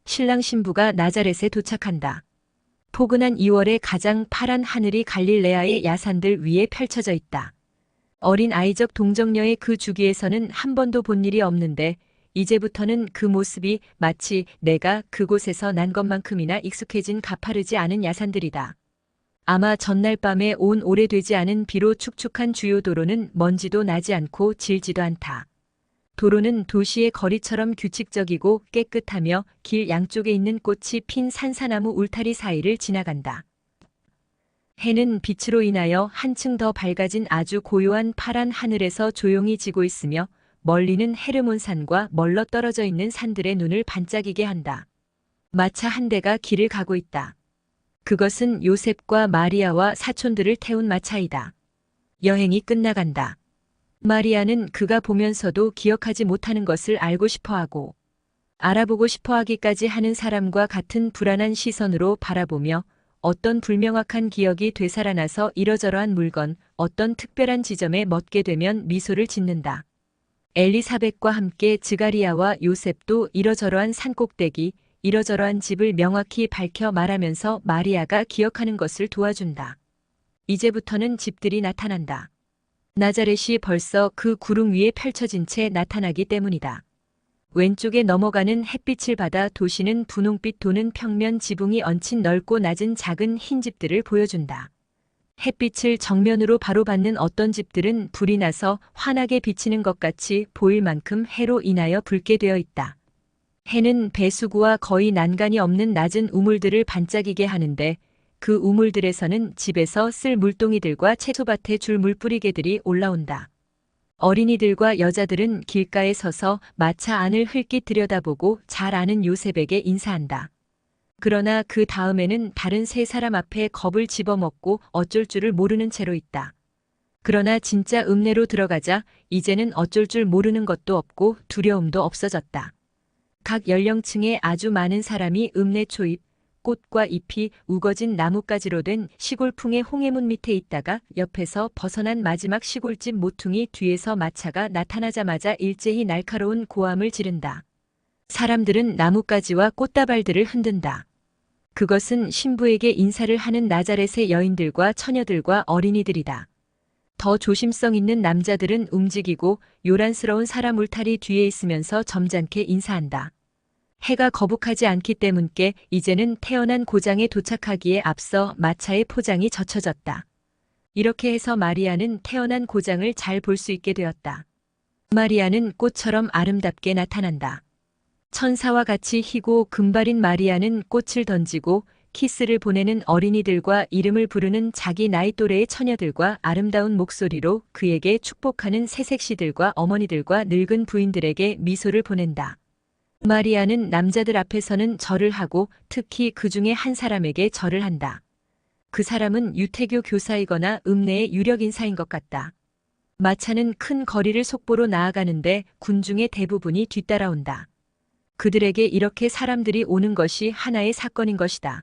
신랑 신부가 나자렛에 도착한다. 포근한 2월의 가장 파란 하늘이 갈릴레아의 야산들 위에 펼쳐져 있다. 어린 아이적 동정녀의 그 주기에서는 한 번도 본 일이 없는데 이제부터는 그 모습이 마치 내가 그곳에서 난 것만큼이나 익숙해진 가파르지 않은 야산들이다. 아마 전날 밤에 온 오래되지 않은 비로 축축한 주요 도로는 먼지도 나지 않고 질지도 않다. 도로는 도시의 거리처럼 규칙적이고 깨끗하며 길 양쪽에 있는 꽃이 핀 산사나무 울타리 사이를 지나간다. 해는 빛으로 인하여 한층 더 밝아진 아주 고요한 파란 하늘에서 조용히 지고 있으며 멀리는 헤르몬산과 멀러 떨어져 있는 산들의 눈을 반짝이게 한다. 마차 한 대가 길을 가고 있다. 그것은 요셉과 마리아와 사촌들을 태운 마차이다. 여행이 끝나간다. 마리아는 그가 보면서도 기억하지 못하는 것을 알고 싶어하고 알아보고 싶어하기까지 하는 사람과 같은 불안한 시선으로 바라보며 어떤 불명확한 기억이 되살아나서 이러저러한 물건, 어떤 특별한 지점에 멎게 되면 미소를 짓는다. 엘리사벳과 함께 즈가리아와 요셉도 이러저러한 산꼭대기, 이러저러한 집을 명확히 밝혀 말하면서 마리아가 기억하는 것을 도와준다. 이제부터는 집들이 나타난다. 나자렛이 벌써 그 구름 위에 펼쳐진 채 나타나기 때문이다. 왼쪽에 넘어가는 햇빛을 받아 도시는 분홍빛 도는 평면 지붕이 얹힌 넓고 낮은 작은 흰 집들을 보여준다. 햇빛을 정면으로 바로 받는 어떤 집들은 불이 나서 환하게 비치는 것 같이 보일 만큼 해로 인하여 붉게 되어 있다. 해는 배수구와 거의 난간이 없는 낮은 우물들을 반짝이게 하는데 그 우물들에서는 집에서 쓸 물동이들과 채소밭에 줄 물뿌리개들이 올라온다. 어린이들과 여자들은 길가에 서서 마차 안을 흘낏 들여다보고 잘 아는 요셉에게 인사한다. 그러나 그 다음에는 다른 세 사람 앞에 겁을 집어먹고 어쩔 줄을 모르는 채로 있다. 그러나 진짜 읍내로 들어가자 이제는 어쩔 줄 모르는 것도 없고 두려움도 없어졌다. 각 연령층의 아주 많은 사람이 읍내 초입, 꽃과 잎이 우거진 나뭇가지로 된 시골풍의 홍해문 밑에 있다가 옆에서 벗어난 마지막 시골집 모퉁이 뒤에서 마차가 나타나자마자 일제히 날카로운 고함을 지른다. 사람들은 나뭇가지와 꽃다발들을 흔든다. 그것은 신부에게 인사를 하는 나자렛의 여인들과 처녀들과 어린이들이다. 더 조심성 있는 남자들은 움직이고 요란스러운 사람 울타리 뒤에 있으면서 점잖게 인사한다. 해가 거북하지 않기 때문께 이제는 태어난 고장에 도착하기에 앞서 마차의 포장이 젖혀졌다. 이렇게 해서 마리아는 태어난 고장을 잘 볼 수 있게 되었다. 마리아는 꽃처럼 아름답게 나타난다. 천사와 같이 희고 금발인 마리아는 꽃을 던지고 키스를 보내는 어린이들과 이름을 부르는 자기 나이 또래의 처녀들과 아름다운 목소리로 그에게 축복하는 새색시들과 어머니들과 늙은 부인들에게 미소를 보낸다. 마리아는 남자들 앞에서는 절을 하고 특히 그 중에 한 사람에게 절을 한다. 그 사람은 유태교 교사이거나 읍내의 유력 인사인 것 같다. 마차는 큰 거리를 속보로 나아가는데 군중의 대부분이 뒤따라온다. 그들에게 이렇게 사람들이 오는 것이 하나의 사건인 것이다.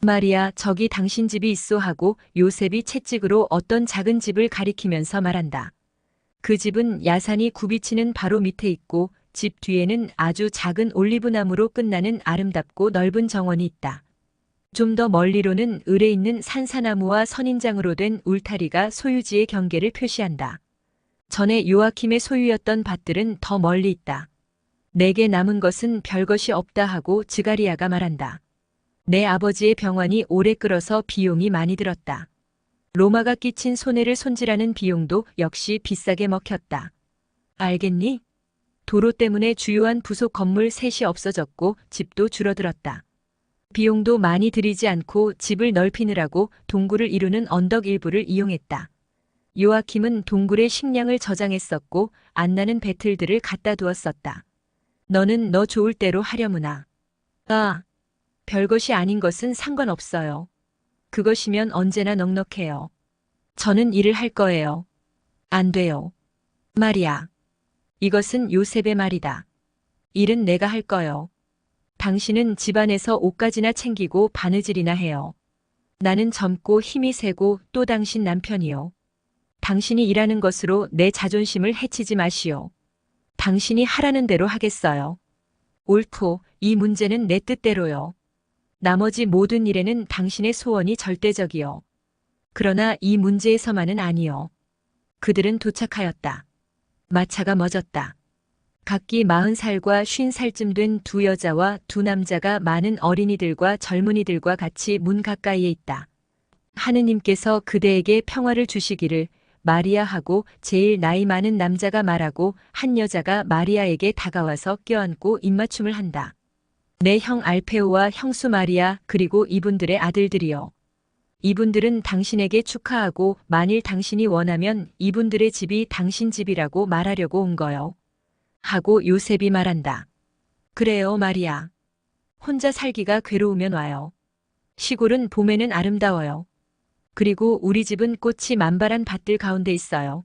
마리아, 저기 당신 집이 있소 하고 요셉이 채찍으로 어떤 작은 집을 가리키면서 말한다. 그 집은 야산이 굽이치는 바로 밑에 있고 집 뒤에는 아주 작은 올리브나무로 끝나는 아름답고 넓은 정원이 있다. 좀 더 멀리로는 을에 있는 산사나무와 선인장으로 된 울타리가 소유지의 경계를 표시한다. 전에 요아킴의 소유였던 밭들은 더 멀리 있다. 내게 남은 것은 별것이 없다 하고 즈가리아가 말한다. 내 아버지의 병환이 오래 끓어서 비용이 많이 들었다. 로마가 끼친 손해를 손질하는 비용도 역시 비싸게 먹혔다. 알겠니? 도로 때문에 주요한 부속 건물 셋이 없어졌고 집도 줄어들었다. 비용도 많이 들이지 않고 집을 넓히느라고 동굴을 이루는 언덕 일부를 이용했다. 요아킴은 동굴에 식량을 저장했었고 안나는 배틀들을 갖다 두었었다. 너는 너 좋을 대로 하려무나. 아, 별것이 아닌 것은 상관없어요. 그것이면 언제나 넉넉해요. 저는 일을 할 거예요. 안 돼요. 말이야. 이것은 요셉의 말이다. 일은 내가 할 거요. 당신은 집안에서 옷가지나 챙기고 바느질이나 해요. 나는 젊고 힘이 세고 또 당신 남편이요. 당신이 일하는 것으로 내 자존심을 해치지 마시오. 당신이 하라는 대로 하겠어요. 옳고, 이 문제는 내 뜻대로요. 나머지 모든 일에는 당신의 소원이 절대적이요. 그러나 이 문제에서만은 아니요. 그들은 도착하였다. 마차가 멎었다. 각기 40살과 50살쯤 된 두 여자와 두 남자가 많은 어린이들과 젊은이들과 같이 문 가까이에 있다. 하느님께서 그대에게 평화를 주시기를 마리아 하고 제일 나이 많은 남자가 말하고 한 여자가 마리아에게 다가와서 껴안고 입맞춤을 한다. 내 형 알페오와 형수 마리아 그리고 이분들의 아들들이요. 이분들은 당신에게 축하하고 만일 당신이 원하면 이분들의 집이 당신 집이라고 말하려고 온 거요. 하고 요셉이 말한다. 그래요, 마리아. 혼자 살기가 괴로우면 와요. 시골은 봄에는 아름다워요. 그리고 우리 집은 꽃이 만발한 밭들 가운데 있어요.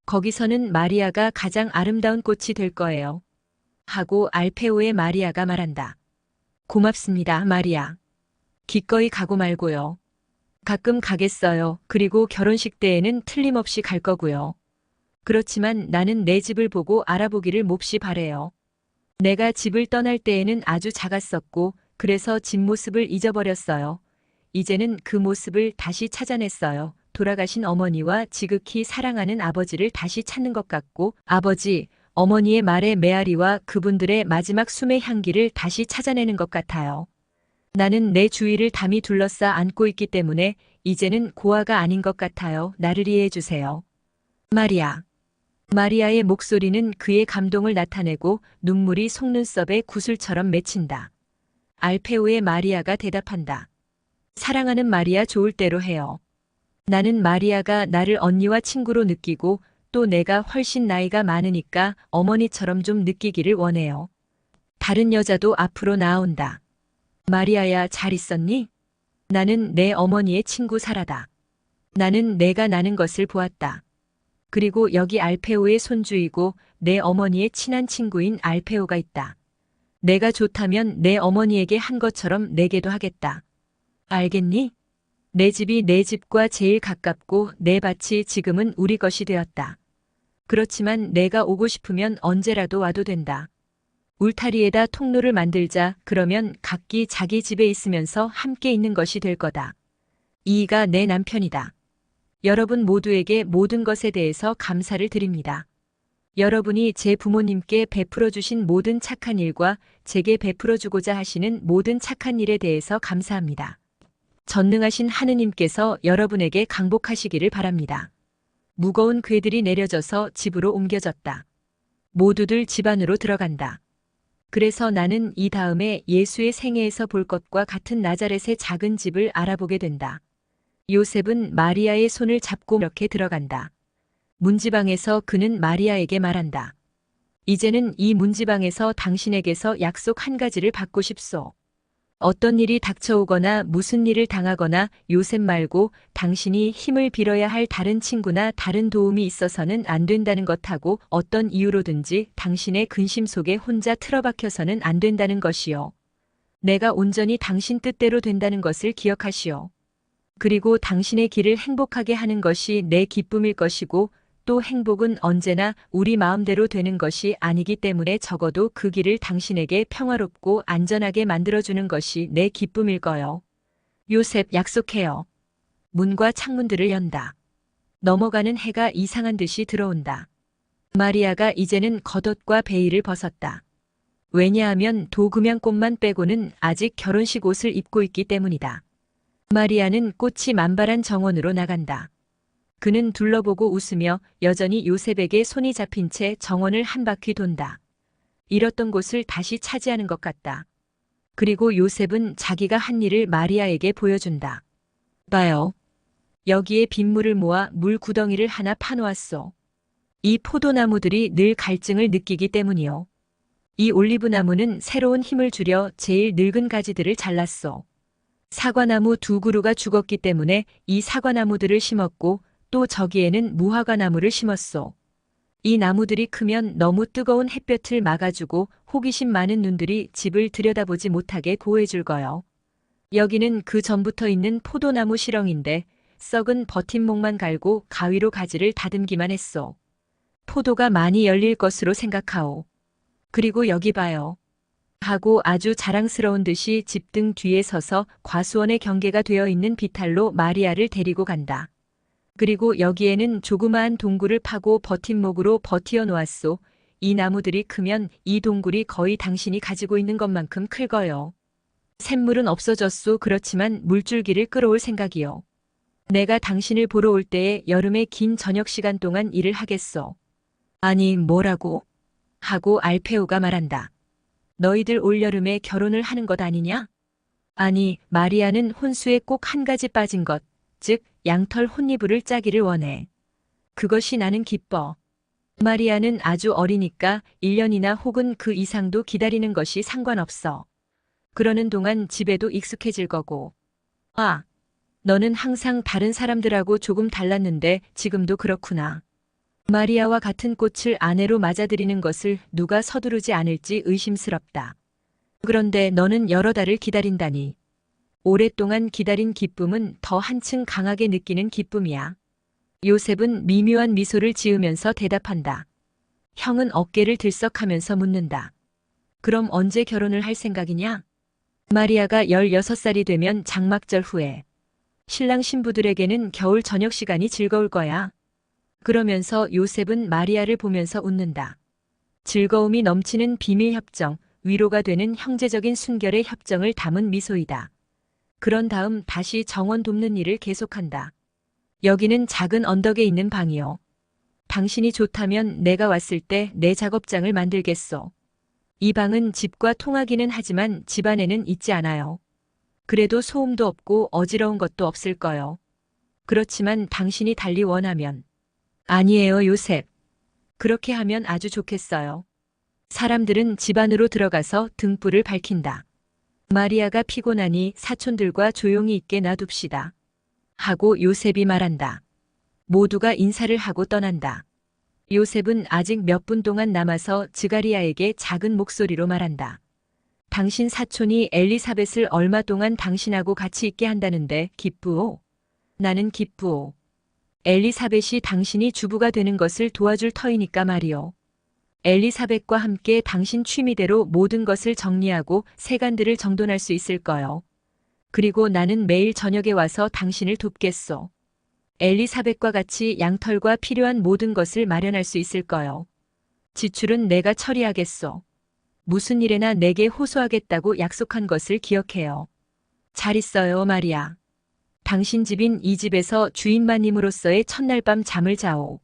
거기서는 마리아가 가장 아름다운 꽃이 될 거예요. 하고 알페오의 마리아가 말한다. 고맙습니다, 마리아. 기꺼이 가고 말고요. 가끔 가겠어요. 그리고 결혼식 때에는 틀림없이 갈 거고요. 그렇지만 나는 내 집을 보고 알아보기를 몹시 바래요. 내가 집을 떠날 때에는 아주 작았었고 그래서 집 모습을 잊어버렸어요. 이제는 그 모습을 다시 찾아냈어요. 돌아가신 어머니와 지극히 사랑하는 아버지를 다시 찾는 것 같고 아버지, 어머니의 말의 메아리와 그분들의 마지막 숨의 향기를 다시 찾아내는 것 같아요. 나는 내 주위를 담이 둘러싸 안고 있기 때문에 이제는 고아가 아닌 것 같아요. 나를 이해해 주세요. 마리아. 마리아의 목소리는 그의 감동을 나타내고 눈물이 속눈썹에 구슬처럼 맺힌다. 알페오의 마리아가 대답한다. 사랑하는 마리아 좋을 대로 해요. 나는 마리아가 나를 언니와 친구로 느끼고 또 내가 훨씬 나이가 많으니까 어머니처럼 좀 느끼기를 원해요. 다른 여자도 앞으로 나온다. 마리아야 잘 있었니? 나는 내 어머니의 친구 사라다. 나는 내가 나는 것을 보았다. 그리고 여기 알페오의 손주이고 내 어머니의 친한 친구인 알페오가 있다. 내가 좋다면 내 어머니에게 한 것처럼 내게도 하겠다. 알겠니? 내 집이 내 집과 제일 가깝고 내 밭이 지금은 우리 것이 되었다. 그렇지만 내가 오고 싶으면 언제라도 와도 된다. 울타리에다 통로를 만들자. 그러면 각기 자기 집에 있으면서 함께 있는 것이 될 거다. 이가 내 남편이다. 여러분 모두에게 모든 것에 대해서 감사를 드립니다. 여러분이 제 부모님께 베풀어 주신 모든 착한 일과 제게 베풀어 주고자 하시는 모든 착한 일에 대해서 감사합니다. 전능하신 하느님께서 여러분에게 강복하시기를 바랍니다. 무거운 궤들이 내려져서 집으로 옮겨졌다. 모두들 집 안으로 들어간다. 그래서 나는 이 다음에 예수의 생애에서 볼 것과 같은 나자렛의 작은 집을 알아보게 된다. 요셉은 마리아의 손을 잡고 이렇게 들어간다. 문지방에서 그는 마리아에게 말한다. 이제는 이 문지방에서 당신에게서 약속 한 가지를 받고 싶소. 어떤 일이 닥쳐오거나 무슨 일을 당하거나 요셉 말고 당신이 힘을 빌어야 할 다른 친구나 다른 도움이 있어서는 안 된다는 것하고 어떤 이유로든지 당신의 근심 속에 혼자 틀어박혀서는 안 된다는 것이요. 내가 온전히 당신 뜻대로 된다는 것을 기억하시오. 그리고 당신의 길을 행복하게 하는 것이 내 기쁨일 것이고 또 행복은 언제나 우리 마음대로 되는 것이 아니기 때문에 적어도 그 길을 당신에게 평화롭고 안전하게 만들어주는 것이 내 기쁨일 거요. 요셉 약속해요. 문과 창문들을 연다. 넘어가는 해가 이상한 듯이 들어온다. 마리아가 이제는 겉옷과 베일을 벗었다. 왜냐하면 도금향꽃만 빼고는 아직 결혼식 옷을 입고 있기 때문이다. 마리아는 꽃이 만발한 정원으로 나간다. 그는 둘러보고 웃으며 여전히 요셉에게 손이 잡힌 채 정원을 한 바퀴 돈다. 잃었던 곳을 다시 차지하는 것 같다. 그리고 요셉은 자기가 한 일을 마리아에게 보여준다. 봐요. 여기에 빗물을 모아 물 구덩이를 하나 파놓았소. 이 포도나무들이 늘 갈증을 느끼기 때문이요. 이 올리브나무는 새로운 힘을 주려 제일 늙은 가지들을 잘랐소. 사과나무 2그루가 죽었기 때문에 이 사과나무들을 심었고 또 저기에는 무화과나무를 심었소. 이 나무들이 크면 너무 뜨거운 햇볕을 막아주고 호기심 많은 눈들이 집을 들여다보지 못하게 보호해줄 거요. 여기는 그 전부터 있는 포도나무 시렁인데 썩은 버팀목만 갈고 가위로 가지를 다듬기만 했소. 포도가 많이 열릴 것으로 생각하오. 그리고 여기 봐요. 하고 아주 자랑스러운 듯이 집 등 뒤에 서서 과수원의 경계가 되어 있는 비탈로 마리아를 데리고 간다. 그리고 여기에는 조그마한 동굴을 파고 버팀목으로 버티어 놓았소. 이 나무들이 크면 이 동굴이 거의 당신이 가지고 있는 것만큼 클 거요. 샘물은 없어졌소. 그렇지만 물줄기를 끌어올 생각이요. 내가 당신을 보러 올 때에 여름의 긴 저녁 시간 동안 일을 하겠소. 아니, 뭐라고? 하고 알페오가 말한다. 너희들 올여름에 결혼을 하는 것 아니냐? 아니, 마리아는 혼수에 꼭 한 가지 빠진 것, 즉 양털 혼이불을 짜기를 원해. 그것이 나는 기뻐. 마리아는 아주 어리니까 1년이나 혹은 그 이상도 기다리는 것이 상관없어. 그러는 동안 집에도 익숙해질 거고. 아, 너는 항상 다른 사람들하고 조금 달랐는데 지금도 그렇구나. 마리아와 같은 꽃을 아내로 맞아들이는 것을 누가 서두르지 않을지 의심스럽다. 그런데 너는 여러 달을 기다린다니. 오랫동안 기다린 기쁨은 더 한층 강하게 느끼는 기쁨이야. 요셉은 미묘한 미소를 지으면서 대답한다. 형은 어깨를 들썩하면서 묻는다. 그럼 언제 결혼을 할 생각이냐? 마리아가 16살이 되면 장막절 후에. 신랑 신부들에게는 겨울 저녁 시간이 즐거울 거야. 그러면서 요셉은 마리아를 보면서 웃는다. 즐거움이 넘치는 비밀 협정, 위로가 되는 형제적인 순결의 협정을 담은 미소이다. 그런 다음 다시 정원 돕는 일을 계속한다. 여기는 작은 언덕에 있는 방이요. 당신이 좋다면 내가 왔을 때 내 작업장을 만들겠소. 이 방은 집과 통하기는 하지만 집 안에는 있지 않아요. 그래도 소음도 없고 어지러운 것도 없을 거요. 그렇지만 당신이 달리 원하면. 아니에요, 요셉. 그렇게 하면 아주 좋겠어요. 사람들은 집 안으로 들어가서 등불을 밝힌다. 마리아가 피곤하니 사촌들과 조용히 있게 놔둡시다. 하고 요셉이 말한다. 모두가 인사를 하고 떠난다. 요셉은 아직 몇 분 동안 남아서 즈가리아에게 작은 목소리로 말한다. 당신 사촌이 엘리사벳을 얼마 동안 당신하고 같이 있게 한다는데 기쁘오? 나는 기쁘오. 엘리사벳이 당신이 주부가 되는 것을 도와줄 터이니까 말이오. 엘리사벳과 함께 당신 취미대로 모든 것을 정리하고 세간들을 정돈할 수 있을 거요. 그리고 나는 매일 저녁에 와서 당신을 돕겠소. 엘리사벳과 같이 양털과 필요한 모든 것을 마련할 수 있을 거요. 지출은 내가 처리하겠소. 무슨 일에나 내게 호소하겠다고 약속한 것을 기억해요. 잘 있어요, 마리아. 당신 집인 이 집에서 주인마님으로서의 첫날 밤 잠을 자오.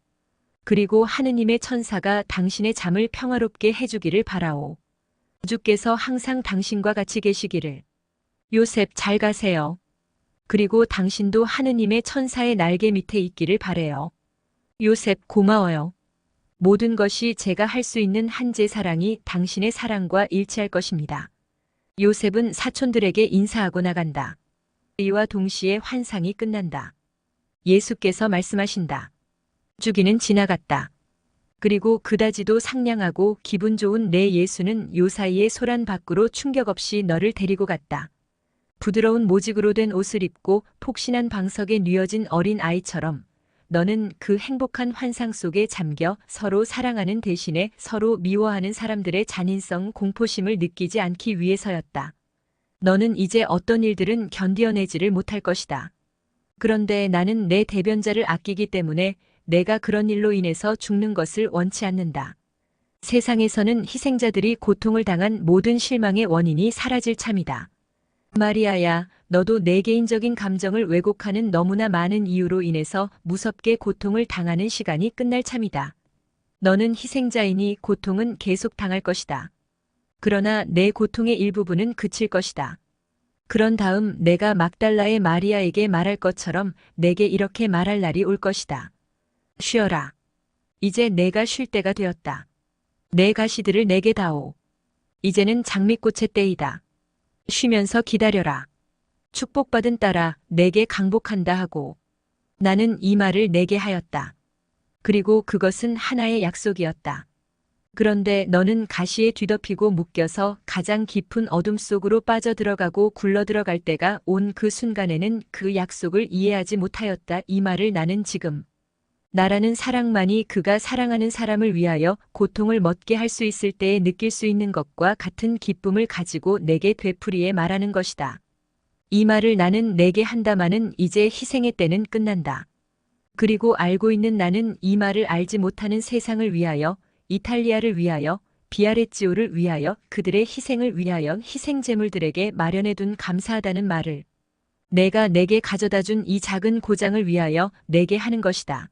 그리고 하느님의 천사가 당신의 잠을 평화롭게 해주기를 바라오. 주께서 항상 당신과 같이 계시기를. 요셉 잘 가세요. 그리고 당신도 하느님의 천사의 날개 밑에 있기를 바래요. 요셉 고마워요. 모든 것이 제가 할 수 있는 한제 사랑이 당신의 사랑과 일치할 것입니다. 요셉은 사촌들에게 인사하고 나간다. 이와 동시에 환상이 끝난다. 예수께서 말씀하신다. 주기는 지나갔다. 그리고 그다지도 상냥하고 기분 좋은 내 예수는 요사이의 소란 밖으로 충격 없이 너를 데리고 갔다. 부드러운 모직으로 된 옷을 입고 폭신한 방석에 뉘어진 어린 아이처럼 너는 그 행복한 환상 속에 잠겨 서로 사랑하는 대신에 서로 미워하는 사람들의 잔인성 공포심을 느끼지 않기 위해서였다. 너는 이제 어떤 일들은 견디어내지를 못할 것이다. 그런데 나는 내 대변자를 아끼기 때문에 내가 그런 일로 인해서 죽는 것을 원치 않는다. 세상에서는 희생자들이 고통을 당한 모든 실망의 원인이 사라질 참이다. 마리아야, 너도 내 개인적인 감정을 왜곡하는 너무나 많은 이유로 인해서 무섭게 고통을 당하는 시간이 끝날 참이다. 너는 희생자이니 고통은 계속 당할 것이다. 그러나 내 고통의 일부분은 그칠 것이다. 그런 다음 내가 막달라의 마리아에게 말할 것처럼 내게 이렇게 말할 날이 올 것이다. 쉬어라. 이제 내가 쉴 때가 되었다. 내 가시들을 내게 다오. 이제는 장미꽃의 때이다. 쉬면서 기다려라. 축복받은 딸아, 내게 강복한다 하고. 나는 이 말을 내게 하였다. 그리고 그것은 하나의 약속이었다. 그런데 너는 가시에 뒤덮이고 묶여서 가장 깊은 어둠 속으로 빠져들어가고 굴러들어갈 때가 온 그 순간에는 그 약속을 이해하지 못하였다. 이 말을 나는 지금 나라는 사랑만이 그가 사랑하는 사람을 위하여 고통을 멋게 할 수 있을 때에 느낄 수 있는 것과 같은 기쁨을 가지고 내게 되풀이해 말하는 것이다. 이 말을 나는 내게 한다마는 이제 희생의 때는 끝난다. 그리고 알고 있는 나는 이 말을 알지 못하는 세상을 위하여, 이탈리아를 위하여, 비아레찌오를 위하여, 그들의 희생을 위하여 희생제물들에게 마련해둔 감사하다는 말을 내가 내게 가져다준 이 작은 고장을 위하여 내게 하는 것이다.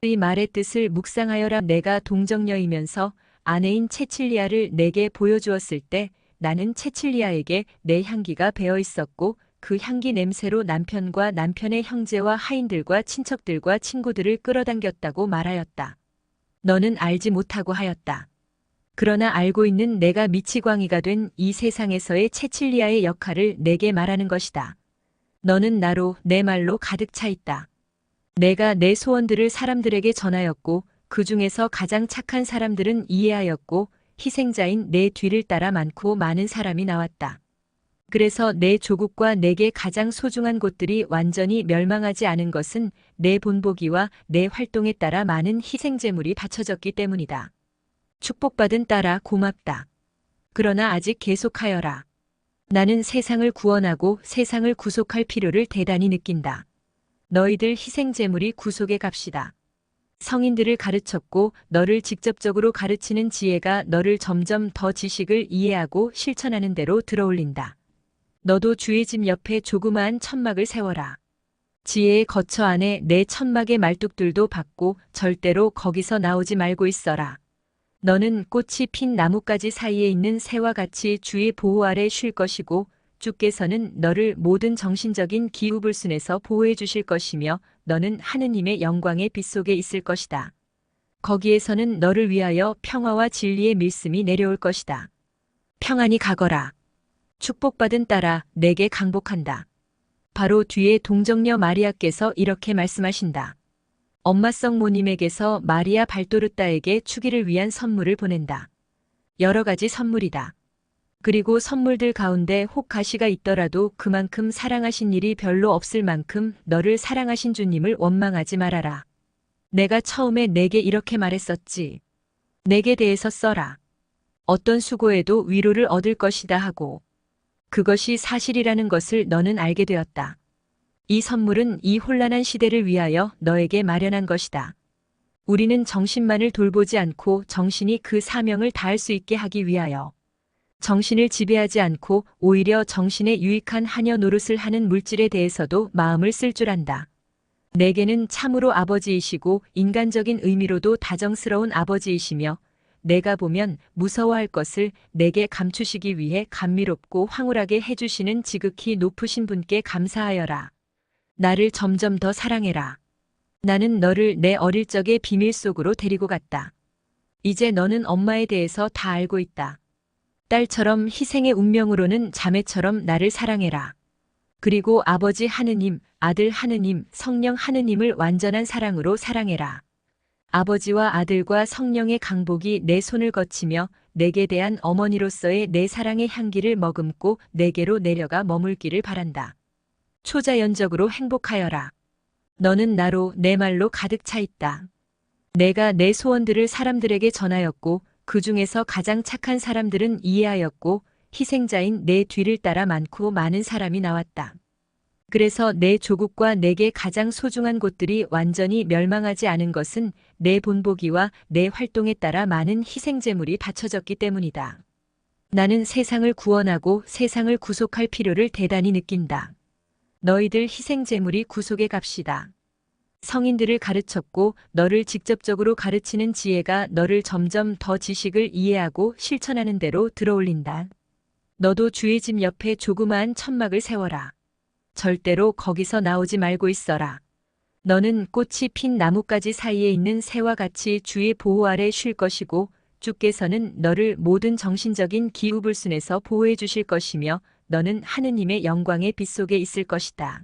이 말의 뜻을 묵상하여라. 내가 동정녀이면서 아내인 체칠리아를 내게 보여주었을 때 나는 체칠리아에게 내 향기가 배어 있었고 그 향기 냄새로 남편과 남편의 형제와 하인들과 친척들과 친구들을 끌어당겼다고 말하였다. 너는 알지 못하고 하였다. 그러나 알고 있는 내가 미치광이가 된 이 세상에서의 체칠리아의 역할을 내게 말하는 것이다. 너는 나로 내 말로 가득 차 있다. 내가 내 소원들을 사람들에게 전하였고 그 중에서 가장 착한 사람들은 이해하였고 희생자인 내 뒤를 따라 많고 많은 사람이 나왔다. 그래서 내 조국과 내게 가장 소중한 곳들이 완전히 멸망하지 않은 것은 내 본보기와 내 활동에 따라 많은 희생제물이 바쳐졌기 때문이다. 축복받은 딸아 고맙다. 그러나 아직 계속하여라. 나는 세상을 구원하고 세상을 구속할 필요를 대단히 느낀다. 너희들 희생제물이 구속의 값이다. 성인들을 가르쳤고 너를 직접적으로 가르치는 지혜가 너를 점점 더 지식을 이해하고 실천하는 대로 들어올린다. 너도 주의 집 옆에 조그마한 천막을 세워라. 지혜의 거처 안에 내 천막의 말뚝들도 박고 절대로 거기서 나오지 말고 있어라. 너는 꽃이 핀 나뭇가지 사이에 있는 새와 같이 주의 보호 아래 쉴 것이고 주께서는 너를 모든 정신적인 기후불순에서 보호해 주실 것이며 너는 하느님의 영광의 빛 속에 있을 것이다. 거기에서는 너를 위하여 평화와 진리의 밀씀이 내려올 것이다. 평안히 가거라. 축복받은 딸아 내게 강복한다. 바로 뒤에 동정녀 마리아께서 이렇게 말씀하신다. 엄마성 모님에게서 마리아 발도르따에게 축의를 위한 선물을 보낸다. 여러 가지 선물이다. 그리고 선물들 가운데 혹 가시가 있더라도 그만큼 사랑하신 일이 별로 없을 만큼 너를 사랑하신 주님을 원망하지 말아라. 내가 처음에 내게 이렇게 말했었지. 내게 대해서 써라. 어떤 수고에도 위로를 얻을 것이다 하고. 그것이 사실이라는 것을 너는 알게 되었다. 이 선물은 이 혼란한 시대를 위하여 너에게 마련한 것이다. 우리는 정신만을 돌보지 않고 정신이 그 사명을 다할 수 있게 하기 위하여 정신을 지배하지 않고 오히려 정신에 유익한 하녀 노릇을 하는 물질에 대해서도 마음을 쓸 줄 안다. 내게는 참으로 아버지이시고 인간적인 의미로도 다정스러운 아버지이시며 내가 보면 무서워할 것을 내게 감추시기 위해 감미롭고 황홀하게 해주시는 지극히 높으신 분께 감사하여라. 나를 점점 더 사랑해라. 나는 너를 내 어릴 적의 비밀 속으로 데리고 갔다. 이제 너는 엄마에 대해서 다 알고 있다. 딸처럼 희생의 운명으로는 자매처럼 나를 사랑해라. 그리고 아버지 하느님, 아들 하느님, 성령 하느님을 완전한 사랑으로 사랑해라. 아버지와 아들과 성령의 강복이 내 손을 거치며 내게 대한 어머니로서의 내 사랑의 향기를 머금고 내게로 내려가 머물기를 바란다. 초자연적으로 행복하여라. 너는 나로 내 말로 가득 차 있다. 내가 내 소원들을 사람들에게 전하였고 그 중에서 가장 착한 사람들은 이해하였고 희생자인 내 뒤를 따라 많고 많은 사람이 나왔다. 그래서 내 조국과 내게 가장 소중한 곳들이 완전히 멸망하지 않은 것은 내 본보기와 내 활동에 따라 많은 희생제물이 바쳐졌기 때문이다. 나는 세상을 구원하고 세상을 구속할 필요를 대단히 느낀다. 너희들 희생제물이 구속의 값이다. 성인들을 가르쳤고 너를 직접적으로 가르치는 지혜가 너를 점점 더 지식을 이해하고 실천하는 대로 들어올린다. 너도 주의 집 옆에 조그마한 천막을 세워라. 절대로 거기서 나오지 말고 있어라. 너는 꽃이 핀 나뭇가지 사이에 있는 새와 같이 주의 보호 아래 쉴 것이고 주께서는 너를 모든 정신적인 기후불순에서 보호해 주실 것이며 너는 하느님의 영광의 빛 속에 있을 것이다.